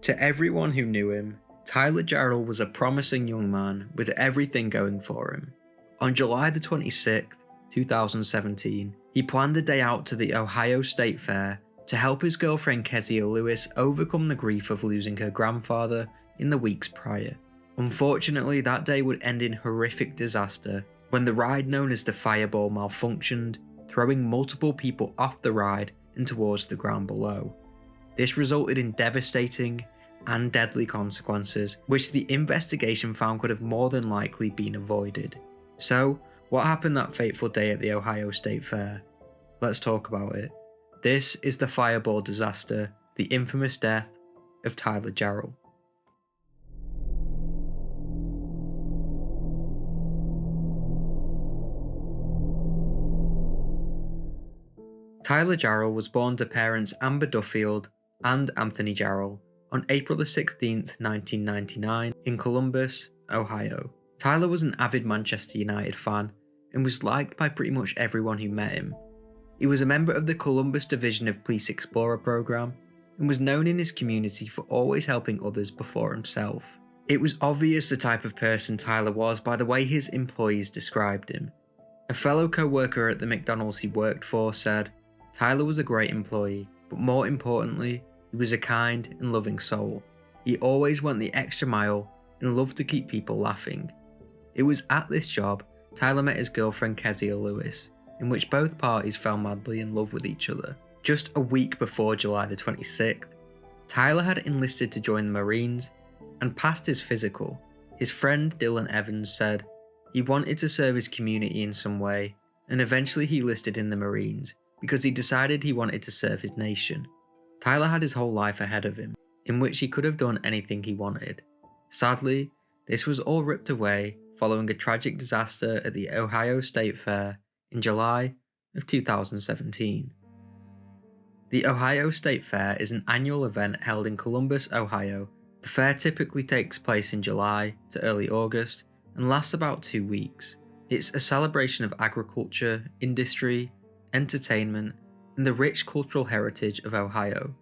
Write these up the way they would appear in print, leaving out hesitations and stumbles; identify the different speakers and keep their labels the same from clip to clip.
Speaker 1: To everyone who knew him, Tyler Jarrell was a promising young man with everything going for him. On July the 26th, 2017, he planned a day out to the Ohio State Fair to help his girlfriend Keziah Lewis overcome the grief of losing her grandfather in the weeks prior. Unfortunately, that day would end in horrific disaster when the ride known as the Fireball malfunctioned, throwing multiple people off the ride and towards the ground below. This resulted in devastating and deadly consequences, which the investigation found could have more than likely been avoided. So, what happened that fateful day at the Ohio State Fair? Let's talk about it. This is the Fireball disaster, the infamous death of Tyler Jarrell. Tyler Jarrell was born to parents Amber Duffield and Anthony Jarrell on April 16, 1999 in Columbus, Ohio. Tyler was an avid Manchester United fan and was liked by pretty much everyone who met him. He was a member of the Columbus Division of Police Explorer program and was known in his community for always helping others before himself. It was obvious the type of person Tyler was by the way his employees described him. A fellow co-worker at the McDonald's he worked for said, "Tyler was a great employee, but more importantly, he was a kind and loving soul. He always went the extra mile and loved to keep people laughing." It was at this job Tyler met his girlfriend Keziah Lewis, in which both parties fell madly in love with each other. Just a week before July the 26th, Tyler had enlisted to join the Marines and passed his physical. His friend Dylan Evans said he wanted to serve his community in some way, and eventually he enlisted in the Marines because he decided he wanted to serve his nation. Tyler had his whole life ahead of him, in which he could have done anything he wanted. Sadly, this was all ripped away following a tragic disaster at the Ohio State Fair in July of 2017. The Ohio State Fair is an annual event held in Columbus, Ohio. The fair typically takes place in July to early August and lasts about 2 weeks. It's a celebration of agriculture, industry, entertainment, and the rich cultural heritage of Ohio.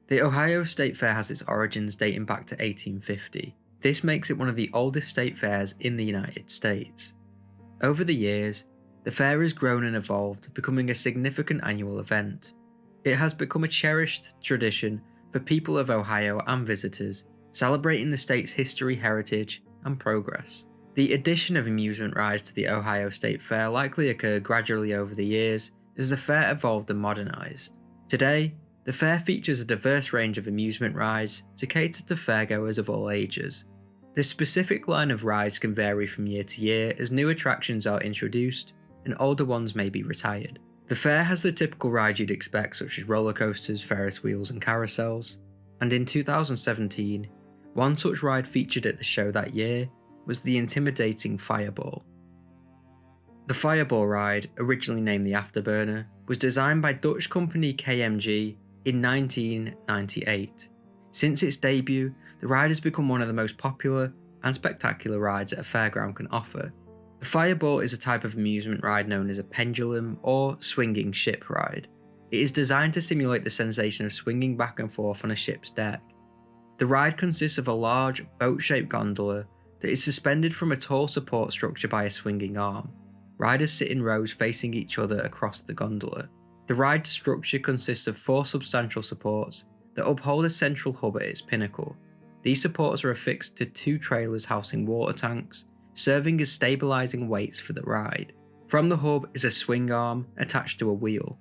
Speaker 1: The Ohio State Fair has its origins dating back to 1850. This makes it one of the oldest state fairs in the United States. Over the years, the fair has grown and evolved, becoming a significant annual event. It has become a cherished tradition for people of Ohio and visitors, celebrating the state's history, heritage, and progress. The addition of amusement rides to the Ohio State Fair likely occurred gradually over the years as the fair evolved and modernized. Today, the fair features a diverse range of amusement rides to cater to fairgoers of all ages. The specific line of rides can vary from year to year as new attractions are introduced and older ones may be retired. The fair has the typical rides you'd expect, such as roller coasters, Ferris wheels, and carousels, and in 2017, one such ride featured at the show that year was the intimidating Fireball. The Fireball ride, originally named the Afterburner, was designed by Dutch company KMG in 1998. Since its debut, the ride has become one of the most popular and spectacular rides that a fairground can offer. The Fireball is a type of amusement ride known as a pendulum or swinging ship ride. It is designed to simulate the sensation of swinging back and forth on a ship's deck. The ride consists of a large, boat-shaped gondola that is suspended from a tall support structure by a swinging arm. Riders sit in rows facing each other across the gondola. The ride's structure consists of 4 substantial supports that uphold a central hub at its pinnacle. These supports are affixed to 2 trailers housing water tanks, serving as stabilizing weights for the ride. From the hub is a swing arm attached to a wheel.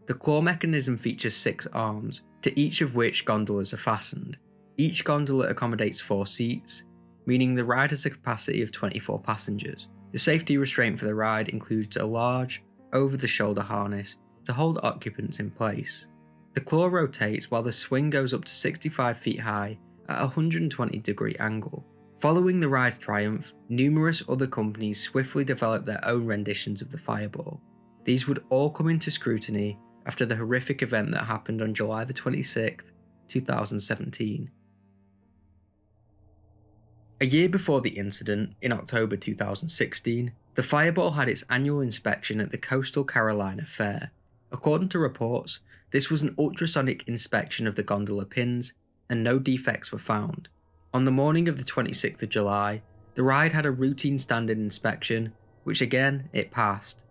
Speaker 1: The claw mechanism features 6 arms, to each of which gondolas are fastened. Each gondola accommodates 4 seats, meaning the ride has a capacity of 24 passengers. The safety restraint for the ride includes a large, over-the-shoulder harness to hold occupants in place. The claw rotates while the swing goes up to 65 feet high at a 120-degree angle. Following the ride's triumph, numerous other companies swiftly developed their own renditions of the Fireball. These would all come into scrutiny after the horrific event that happened on July 26, 2017. A year before the incident, in October 2016, the Fireball had its annual inspection at the Coastal Carolina Fair. According to reports, this was an ultrasonic inspection of the gondola pins and no defects were found. On the morning of the 26th of July, the ride had a routine standard inspection, which again, it passed.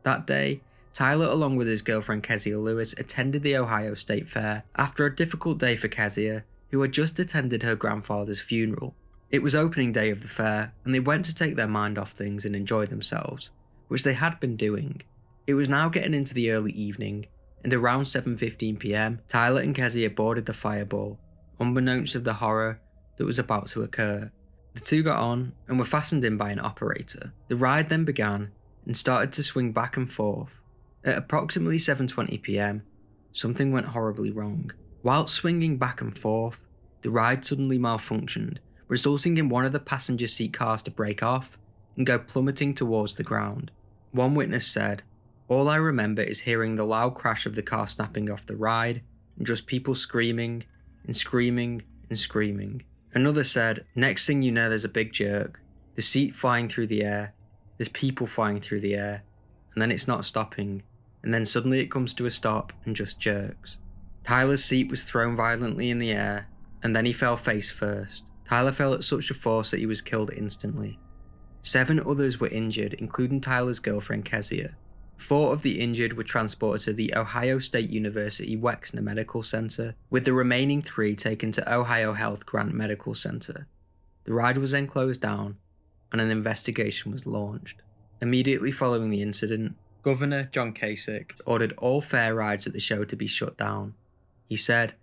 Speaker 1: That day, Tyler, along with his girlfriend Keziah Lewis, attended the Ohio State Fair after a difficult day for Keziah, who had just attended her grandfather's funeral. It was opening day of the fair, and they went to take their mind off things and enjoy themselves, which they had been doing. It was now getting into the early evening, and around 7:15 p.m, Tyler and Keziah boarded the Fireball, unbeknownst of the horror that was about to occur. The two got on and were fastened in by an operator. The ride then began and started to swing back and forth. At approximately 7:20 p.m, something went horribly wrong. Whilst swinging back and forth, the ride suddenly malfunctioned, resulting in one of the passenger seat cars to break off and go plummeting towards the ground. One witness said, "All I remember is hearing the loud crash of the car snapping off the ride and just people screaming and screaming and screaming." Another said, "Next thing you know, there's a big jerk, the seat flying through the air, there's people flying through the air, and then it's not stopping, and then suddenly it comes to a stop and just jerks." Tyler's seat was thrown violently in the air, and then he fell face first. Tyler fell at such a force that he was killed instantly. 7 others were injured, including Tyler's girlfriend Keziah. 4 of the injured were transported to the Ohio State University Wexner Medical Center, with the remaining 3 taken to Ohio Health Grant Medical Center. The ride was then closed down, and an investigation was launched. Immediately following the incident, Governor John Kasich ordered all fair rides at the show to be shut down. He said,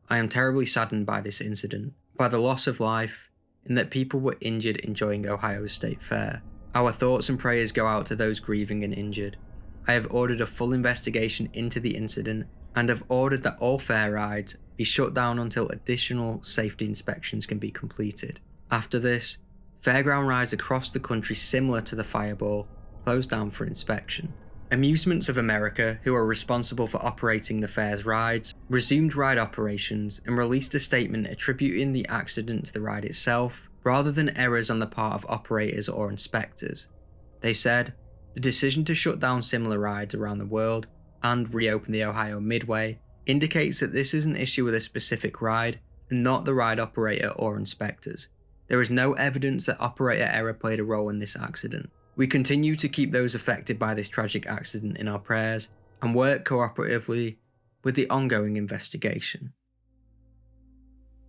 Speaker 1: "I am terribly saddened by this incident, by the loss of life, and that people were injured enjoying Ohio State Fair. Our thoughts and prayers go out to those grieving and injured. I have ordered a full investigation into the incident and have ordered that all fair rides be shut down until additional safety inspections can be completed. After this, fairground rides across the country similar to the Fireball closed down for inspection." Amusements of America, who are responsible for operating the fair's rides, resumed ride operations and released a statement attributing the accident to the ride itself, rather than errors on the part of operators or inspectors. They said, "The decision to shut down similar rides around the world and reopen the Ohio Midway indicates that this is an issue with a specific ride and not the ride operator or inspectors. There is no evidence that operator error played a role in this accident. We continue to keep those affected by this tragic accident in our prayers and work cooperatively with the ongoing investigation."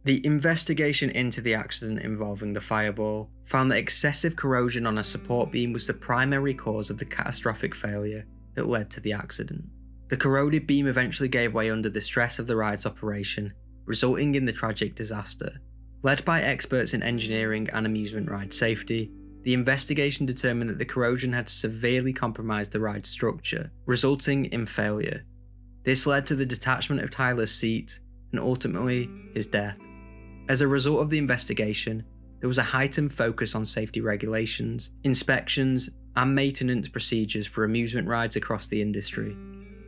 Speaker 1: The investigation into the accident involving the Fireball found that excessive corrosion on a support beam was the primary cause of the catastrophic failure that led to the accident. The corroded beam eventually gave way under the stress of the ride's operation, resulting in the tragic disaster. Led by experts in engineering and amusement ride safety, the investigation determined that the corrosion had severely compromised the ride's structure, resulting in failure. This led to the detachment of Tyler's seat and ultimately his death. As a result of the investigation, there was a heightened focus on safety regulations, inspections, and maintenance procedures for amusement rides across the industry.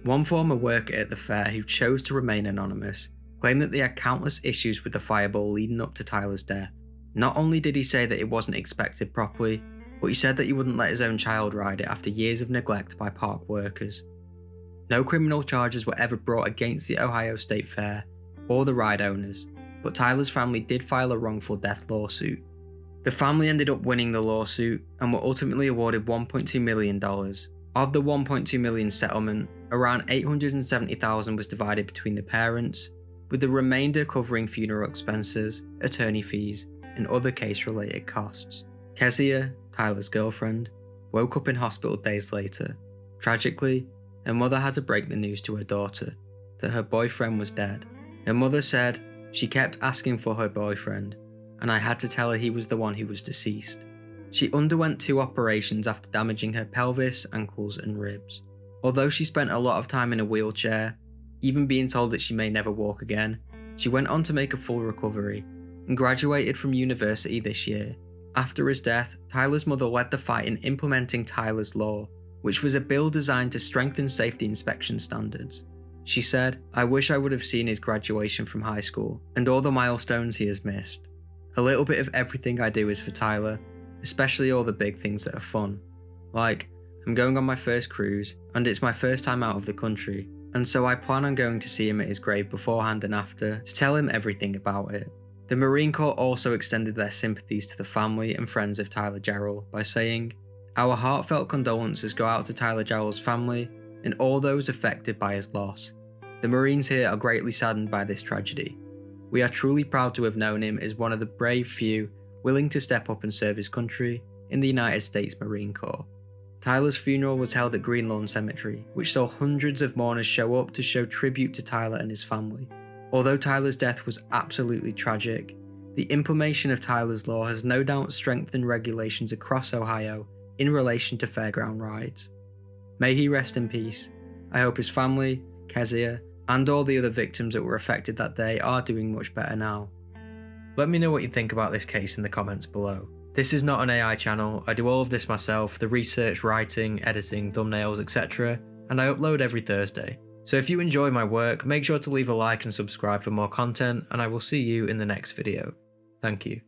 Speaker 1: One former worker at the fair who chose to remain anonymous claimed that they had countless issues with the Fireball leading up to Tyler's death. Not only did he say that it wasn't inspected properly, but he said that he wouldn't let his own child ride it after years of neglect by park workers. No criminal charges were ever brought against the Ohio State Fair or the ride owners, but Tyler's family did file a wrongful death lawsuit. The family ended up winning the lawsuit and were ultimately awarded $1.2 million. Of the $1.2 million settlement, around $870,000 was divided between the parents, with the remainder covering funeral expenses, attorney fees, and other case-related costs. Keziah, Tyler's girlfriend, woke up in hospital days later. Tragically, her mother had to break the news to her daughter that her boyfriend was dead. Her mother said she kept asking for her boyfriend, and I had to tell her he was the one who was deceased. She underwent 2 operations after damaging her pelvis, ankles, and ribs. Although she spent a lot of time in a wheelchair, even being told that she may never walk again, she went on to make a full recovery and graduated from university this year. After his death, Tyler's mother led the fight in implementing Tyler's Law, which was a bill designed to strengthen safety inspection standards. She said, "I wish I would have seen his graduation from high school and all the milestones he has missed. A little bit of everything I do is for Tyler, especially all the big things that are fun. Like, I'm going on my first cruise, and it's my first time out of the country, and so I plan on going to see him at his grave beforehand and after to tell him everything about it. The Marine Corps also extended their sympathies to the family and friends of Tyler Jarrell by saying, "Our heartfelt condolences go out to Tyler Jarrell's family and all those affected by his loss. The Marines here are greatly saddened by this tragedy. We are truly proud to have known him as one of the brave few willing to step up and serve his country in the United States Marine Corps." Tyler's funeral was held at Green Lawn Cemetery, which saw hundreds of mourners show up to show tribute to Tyler and his family. Although Tyler's death was absolutely tragic, the implementation of Tyler's law has no doubt strengthened regulations across Ohio in relation to fairground rides. May he rest in peace. I hope his family, Keziah, and all the other victims that were affected that day are doing much better now. Let me know what you think about this case in the comments below. This is not an AI channel, I do all of this myself, the research, writing, editing, thumbnails, etc., and I upload every Thursday. So if you enjoy my work, make sure to leave a like and subscribe for more content, and I will see you in the next video. Thank you.